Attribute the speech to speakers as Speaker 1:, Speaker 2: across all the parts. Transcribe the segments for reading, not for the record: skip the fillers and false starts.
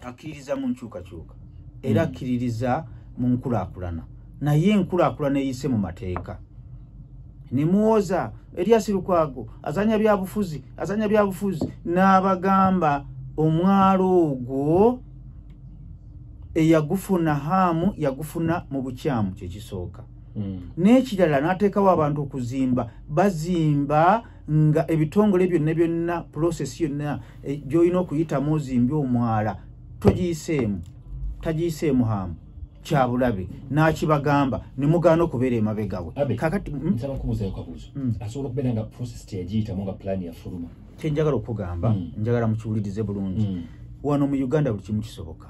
Speaker 1: akkiririza mu nkyukakyuka era akkiririza mu nkulaakulana naye enkulaakulana eyise mu mateeka nimuwoza Erias Lukwago azanya byabufuzi n'abagamba omwalo ogwo eyagufuna hamu yagufuna mu bukyamu kyekisooka n'ekirala n'ateekawo abantu okuzimba bazimba nga ebitongole byonna process yonna gy'olina okuyitamu ozimbi omwala tagiyiseemu hamu kyabulabe n'akibagamba ne mugaana okubeera emabegawe
Speaker 2: kakati nsaba kubuuzayo kabuuzo asobola okubeera nga process teyagiyitamu nga plan yafuluma
Speaker 1: kyenjagala okugamba njagala mukiwulirize bulungi wano mu Uganda buli kimu kisoboka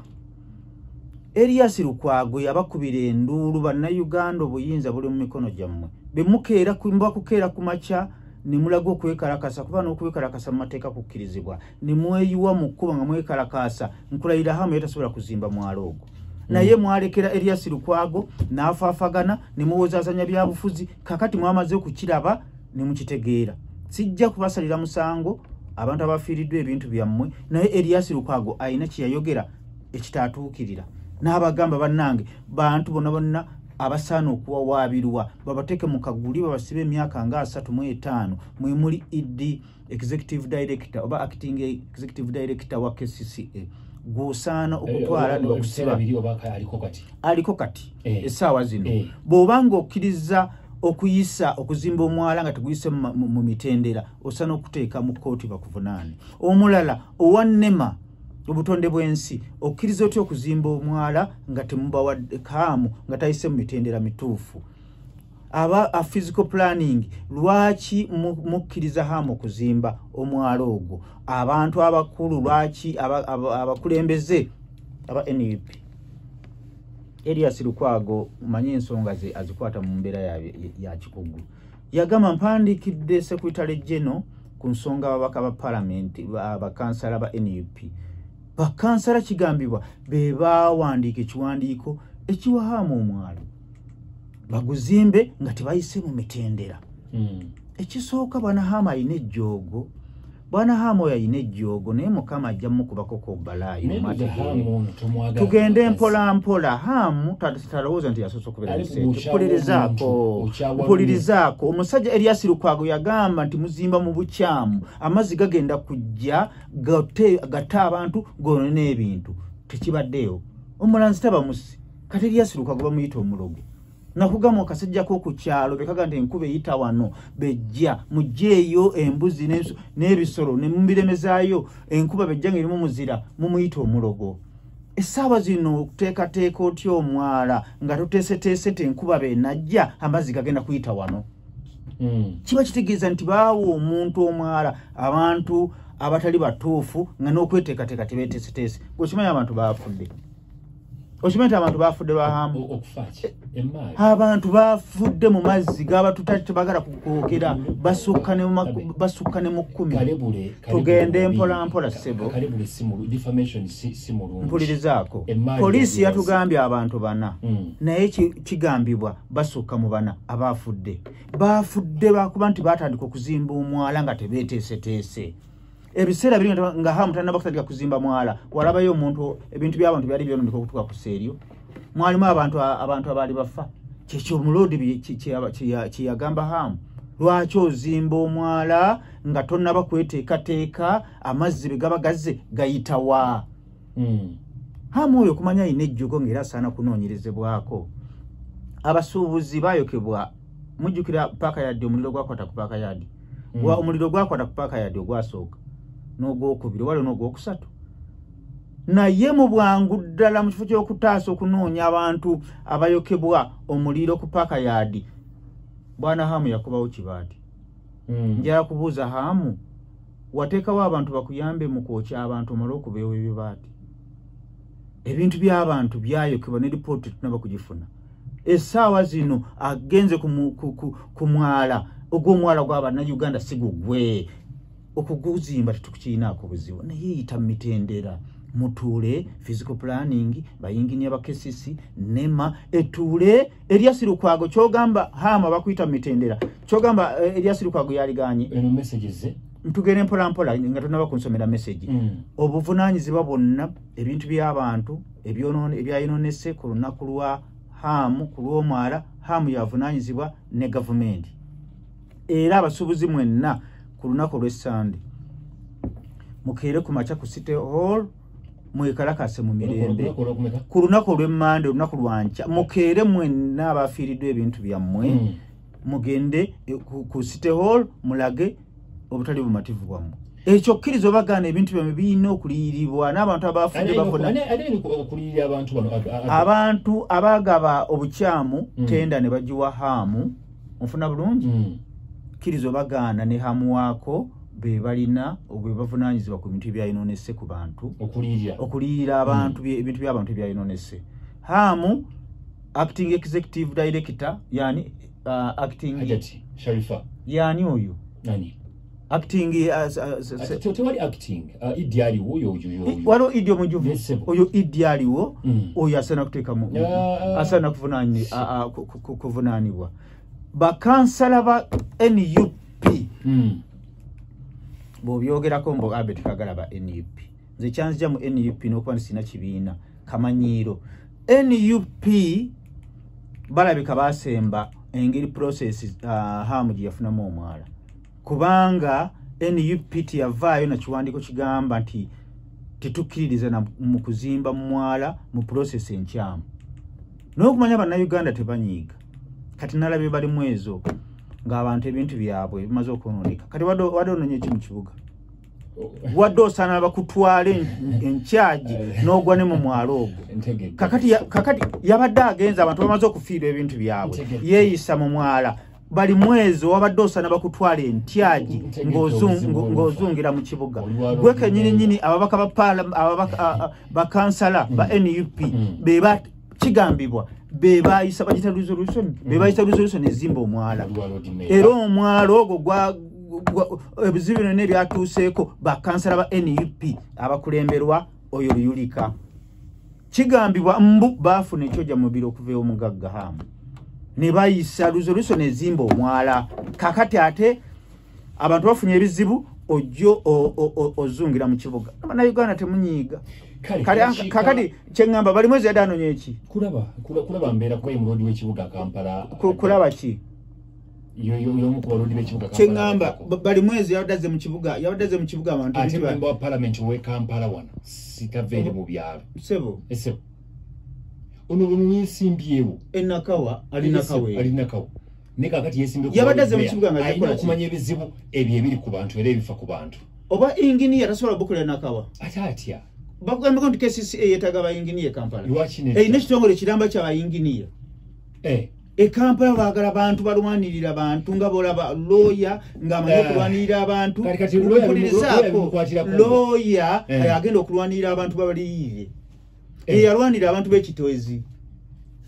Speaker 1: Erias Lukwago yabakubira enduulu bannayuganda obuyinza buli mu mikono gyammwe bemukeera kukeera ku makya ne mulaga okwekalakasa kuba n'okwekalakasa mu mateeka kukkirizibwa ne mweyiwa mu kkuba nga mwekalakasa nkulayira hamu yatasobola kuzimba mwalo ogwo naye mwalekera Erias Lukwago n'afaafagana ne muwozaazanya byabufuzi kakati mwamaze okukiraba ne mukitegeera sijja kubasalira musango abantu abafiiriddwa ebintu byammwe naye Erias Lukwago ayina kye yayogera ekitaatuukirira n'abagamba bannange bantu bonna abasaana okuwawaabirwa babateeke mu kaguli babasibe emyaka nga 35 mwe muli ED executive director oba acting executive director wa KCCA gwosaana okutwala ne bakusiba aliko kati essaawa zino bw'obanga okkiriza okuyisa okuzimba omwala nga teguyise mu mitendera osaana okuteeka mu kkooti bakuvunaane omulala owa NEMA obutonde bw'ensi okkiriza otya okuzimba omwala nga temubawadde kaamu nga tayise mu mitendera mituufu a physical planning lwaki mukkiriza hamu okuzimba omwala ogwo abantu abakulu lwaki abakulembeze aba NUP Erias Lukwago manyi ensonga ze azikwata mu mbeera ya kikugu yagamba mpandikidde Secretary General ku nsonga ababaka ba Parliament abakansala ba NUP bakansala kigambibwa be bawandiika ekiwandiiko ekiwa hamu omwalo baguzimbe nga tebayise mu mitendera ekisooka bwana Hamu ayina ejjoogo bwana Hamu oyo ayina ejjoogo naye Mukama ajja mukubako ko balaayi tugende mpola Hamu talowooza nti yasoose okubeera mpulirizaako omusajja Erias Lukwago yagamba nti muzimba mu bukyamu amazzi gagenda kujja gatta abantu gonona ebintu tekibaddeyo omulanzi taba musi kati Erias Lukwago bamuyita omulogo nakugamba okasajjako ku kyalo bekaga nti enkuba eyita wano bejja mujjeeyo embuzi n'ebisolo ne mubiremezaayo enkuba bejja nga erimu muzira mumuyita omulogo essaawa zino okuteekateeka otya omwala nga tuteeseteese ti enkuba benajja amazzi gagenda kuyita wano kiba kitegeeza nti baawa omuntu omwala abantu abatali batuufu nga n'okweteekateeka tebeeteeseteese gwekimanyi abantu baafudde okimanyi abantu baafudde lwahamu abantu baafudde mu mazzi gaba tebagala kukookera basukka ne mu 10 tugende mpola ssebo mpulirizaako poliisi yatugambye abantu 4 naye kigambibwa basukka mu 4 abaafudde bakuba nti baatandika okuzimba omwala nga tebeeteeseteese ebiseera biri nga Hamu tanaba kutandika kuzimba mwala walabayo omuntu ebintu by'abantu byali byonondeka okutuuka ku seeryo mwalimu abantu abaali bafa kyekyo omulodi kyeyagamba Hamu lwaki ozimba omwala nga tonnaba kweteekateeka amazzi bwe gaba gazze gayitawa Hamu oyo kumanya ayina ejjogo ng'era asaana kunoonyerezebwako abasuubuzi baayokebwa mujjukira paaka yadde omuliro gwakwata ku paaka yadde omuliro gwakwata ku paaka yadde ogwasooka n'ogwokubiri waliwo n'ogwokusatu naye mu bwangu ddala mu kifo ky'okutaasa okunoonya abantu abayokebwa omuliro ku paaka yadi bwana Hamu yakubawo kibaati njala kubuuza Hamu wateekawo abantu bakuyambe mu kwokya abantu omale okubeewa ebibaati ebintu by'abantu byayokebwa ne lipooti tunaba kugifuna essaawa zino agenze ku mwala ogw'omwala gw'Abannayuganda si gugwe okuguzimba tetukiyinaako buzibu naye yita mitendera mutuule physical planning bayinginia ba KCC NEMA etuule Erias Lukwago kyogamba Hamu bakuyita mitendera kyogamba Erias Lukwago yaliganye
Speaker 2: eno messages
Speaker 1: ntugere mpola nga tunaba kunsomera message obuvunanyizibwa bonna ebintu by'abantu ebyayononese ku lunaku lwa Hamu ku lw'omwala Hamu yavunanyizibwa ne gavumenti era abasuubuzi mwenna ku lunaku lw'Essande mukeere ku makya ku City Hall mwekalakase mu mirembe ku lunaku lw'Emmande olunaku lwanca mukeere mwenna abafiiriddwa ebintu byammwe mugende ku City Hall mulage obutali bumativu bwammwe ekyo kkirizo bagaana ebintu byammwe birina okuliyirirwa n'abantu abafudde bafuna abantu abagaba obukyamu tenda ne bagiwa Hamu nfuna bulungi kkirizo bagaana ne Hamu waako be balina obwe bavunanyizibwa ku bintu byayinonese ku bantu okuliyira abantu ebintu by'abantu byayinonese Hamu acting executive director yani acting
Speaker 2: Sharifa
Speaker 1: yani oyo
Speaker 2: nani
Speaker 1: acting
Speaker 2: totally acting ideali oyo
Speaker 1: walo idio mujuvu oyo ideali wo oyo asana kuteka mu asana kuvunanibwa bakansala ba NUP bo byogerako mbo Albert Kagala ba NUP nze kyanzija mu NUP n'okuba sina kibiina kamanyiro NUP balabika basemba engeri process Hamu gye yafunamu omwala kubanga NUP yavaayo na kiwandiko kigamba nti tetukkiririza mu kuzimba mwala mu process enkyamu n'okumanya bannayuganda tebanyiiga kati nalabye bali mwezo ng'abantu ebintu byabwe bimaze okwonooneka kati wadde ononye eki mu kibuga wadde osaana bakutwale enkyaji n'ogwa ne mu mwalo ogwo kakati yabadde agenza abantu bamaze okufiirwa ebintu byabwe yeeyisa mu mwala bali mwezo wabadde osaana bakutwala entyaji ng'ozungira mu kibuga gwe kennyini ababaka bakansala ba NUP beba kigambibwa bebayisa bagita resolution ezimba omwala era omwala ogwo ebizibu byonna ebyatuuseeko bakansala ba NUP abakulemberwa oyo Luyulika kigambibwa mbu baafuna ekyojja mu biro okuva omugagga Hamu ne bayisa resolution ezimba omwala kakati ate abantu bafunye ebizibu ojjo ozungira mu kibuga Uganda temunyiiga kakati kyengamba bali mwezi yadde anonye eki
Speaker 2: kulaba mbeera kuba mulodi w'ekibuga Kampala
Speaker 1: kulaba ki kyengamba bali mwezi yabadde mu kibuga abantu
Speaker 2: ate member wa parliament w'e Kampala wana sitaveeri mu byalo
Speaker 1: sebo
Speaker 2: ono yesimbyewo
Speaker 1: enakawa alinakawa
Speaker 2: ne kakati yesimbe
Speaker 1: yabadde mu kibuga nga
Speaker 2: akola kumanya ebizibu ebyo ebiri ku bantu era ebifa ku bantu
Speaker 1: oba engineer tasobola bukola nakawa
Speaker 2: atya
Speaker 1: bagamba nti KCCA yetaga ba engineer Kampala
Speaker 2: ne
Speaker 1: kitongole kiramba kya ba engineer Kampala baagala bantu balwanirira bantu nga bolaba lawyer ng'amanyi okulwanirira abantu lawyer agenda okulwanirira abantu babaliyire yalwanirira abantu b'ekitwezi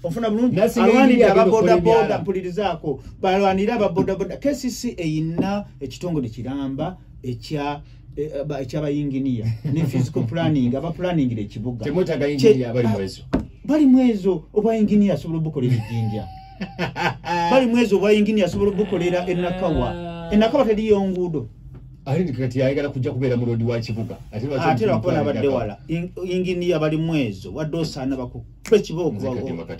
Speaker 1: ofuna bulungi alwanirira ababodaboda mpulirizaako balwanirira ababodaboda KCCA eyina ekitongole kiramba ekyabayinginiya ne physical planning abaplaningira ekibuga bali mwezo obayinginiya asobola obukola ebijinja bali mwezo obayinginiya asobola obukolera enakawa teriyo nguudo
Speaker 2: ate kati ayagala kujja kubeera mulodi wa kibuga
Speaker 1: ate lwakubona badde wala inginiya bali mwezo wadde osaana bakupe ekibooko mu kibuga